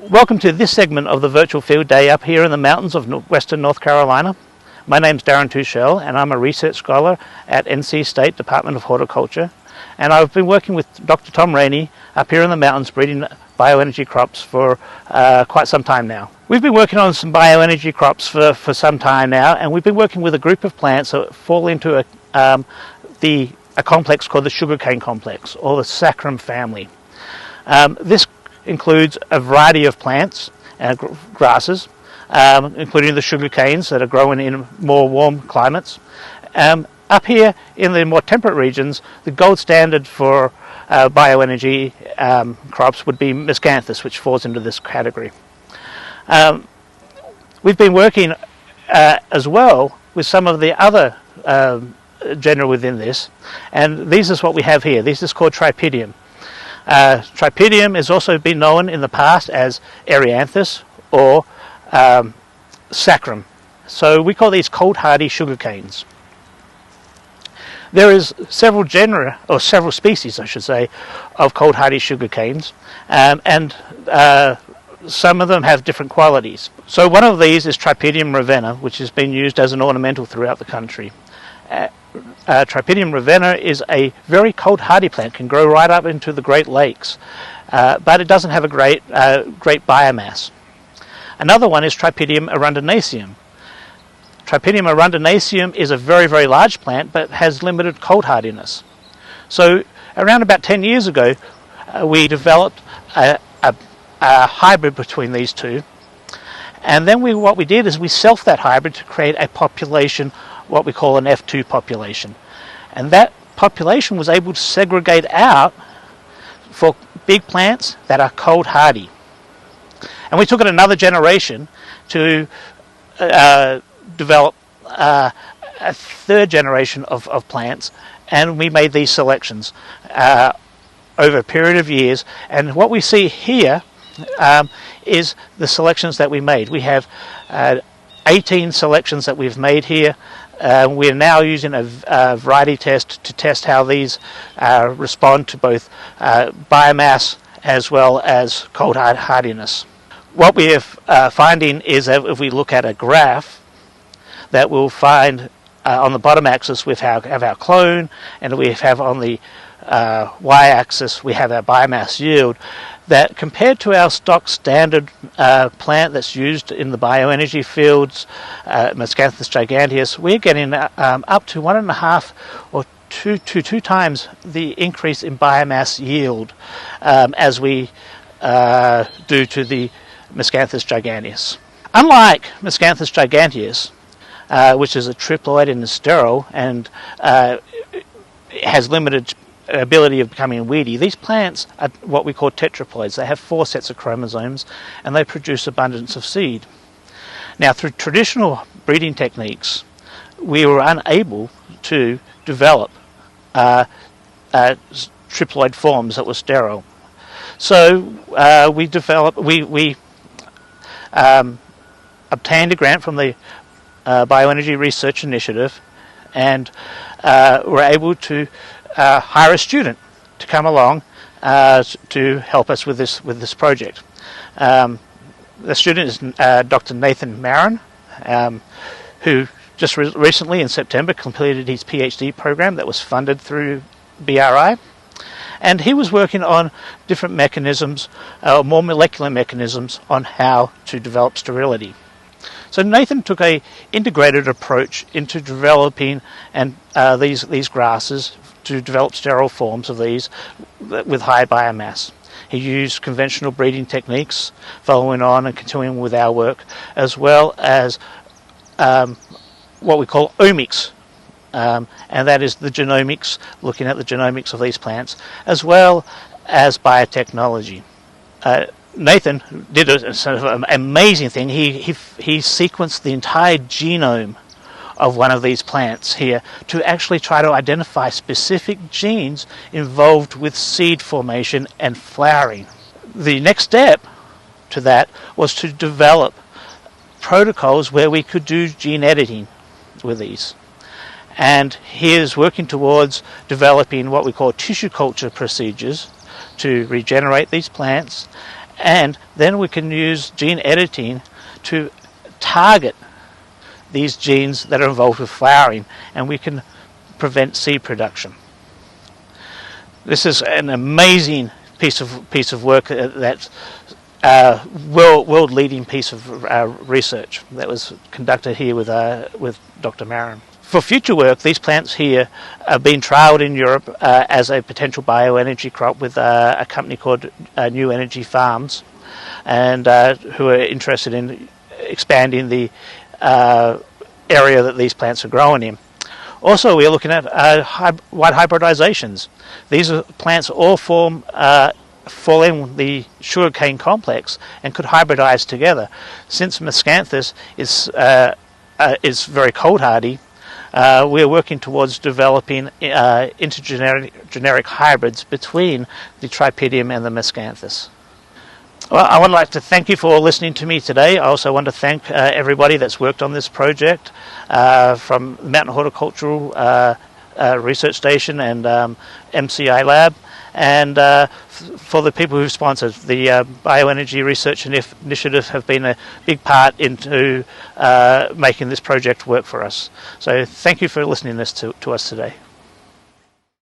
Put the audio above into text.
Welcome to this segment of the virtual field day up here in the mountains of western North Carolina. My name's Darren Touchell and I'm a research scholar at NC State Department of Horticulture, and I've been working with Dr. Tom Rainey up here in the mountains breeding bioenergy crops for quite some time now. We've been working on some bioenergy crops for some time now, and we've been working with a group of plants that fall into a complex called the sugarcane complex, or the saccharum family. This includes a variety of plants and grasses, including the sugar canes that are growing in more warm climates. Up here in the more temperate regions, the gold standard for bioenergy crops would be miscanthus, which falls into this category. We've been working as well with some of the other genera within this, and this is what we have here. This is called Tripidium. Tripidium has also been known in the past as Erianthus or saccharum. So we call these cold hardy sugar canes. There is several genera, or several species I should say, of cold hardy sugar canes, and some of them have different qualities. So one of these is Tripidium ravenna, which has been used as an ornamental throughout the country. Tripidium ravenna is a very cold hardy plant, can grow right up into the Great Lakes, but it doesn't have a great biomass. Another one is Tripidium arundinaceum. Tripidium arundinaceum is a very, very large plant but has limited cold hardiness. So around about 10 years ago we developed a hybrid between these two, and then what we did is we selfed that hybrid to create a population, what we call an F2 population, and that population was able to segregate out for big plants that are cold hardy. And we took it another generation to develop a third generation of plants, and we made these selections over a period of years. And what we see here is the selections that we made. We have 18 selections that we've made here. We're now using a variety test to test how these respond to both biomass as well as cold hardiness. What we are finding is that if we look at a graph, that we'll find on the bottom axis we have our clone, and we have on the y-axis we have our biomass yield, that compared to our stock standard plant that's used in the bioenergy fields, Miscanthus giganteus, we're getting up to 1.5 or two times the increase in biomass yield as we do to the Miscanthus giganteus. Unlike Miscanthus giganteus, which is a triploid and is sterile and has limited ability of becoming weedy, these plants are what we call tetraploids. They have 4 sets of chromosomes and they produce abundance of seed. Now, through traditional breeding techniques, we were unable to develop triploid forms that were sterile. So we obtained a grant from the Bioenergy Research Initiative, and were able to hire a student to come along to help us with this project. The student is Dr. Nathan Marin, who just recently in September completed his PhD program that was funded through BRI, and he was working on different mechanisms, more molecular mechanisms, on how to develop sterility. So Nathan took a integrated approach into developing these grasses to develop sterile forms of these with high biomass. He used conventional breeding techniques, following on and continuing with our work, as well as what we call omics, and that is the genomics, looking at the genomics of these plants, as well as biotechnology. Nathan did a sort of an amazing thing. He sequenced the entire genome of one of these plants here to actually try to identify specific genes involved with seed formation and flowering. The next step to that was to develop protocols where we could do gene editing with these. And he is working towards developing what we call tissue culture procedures to regenerate these plants And then we can use gene editing to target these genes that are involved with flowering, and we can prevent seed production. This is an amazing piece of work that's world-leading piece of research that was conducted here with Dr. Marin. For future work, these plants here are being trialled in Europe as a potential bioenergy crop with a company called New Energy Farms, and who are interested in expanding the area that these plants are growing in. Also, we are looking at wide hybridizations. These plants all fall in the sugarcane complex and could hybridize together. Since Miscanthus is very cold hardy, we are working towards developing intergeneric hybrids between the Tripidium and the Miscanthus. Well, I would like to thank you for listening to me today. I also want to thank everybody that's worked on this project, from the Mountain Horticultural Research Station and MCI Lab, and for the people who sponsored the Bioenergy Research Initiative have been a big part into making this project work for us. So thank you for listening to us today.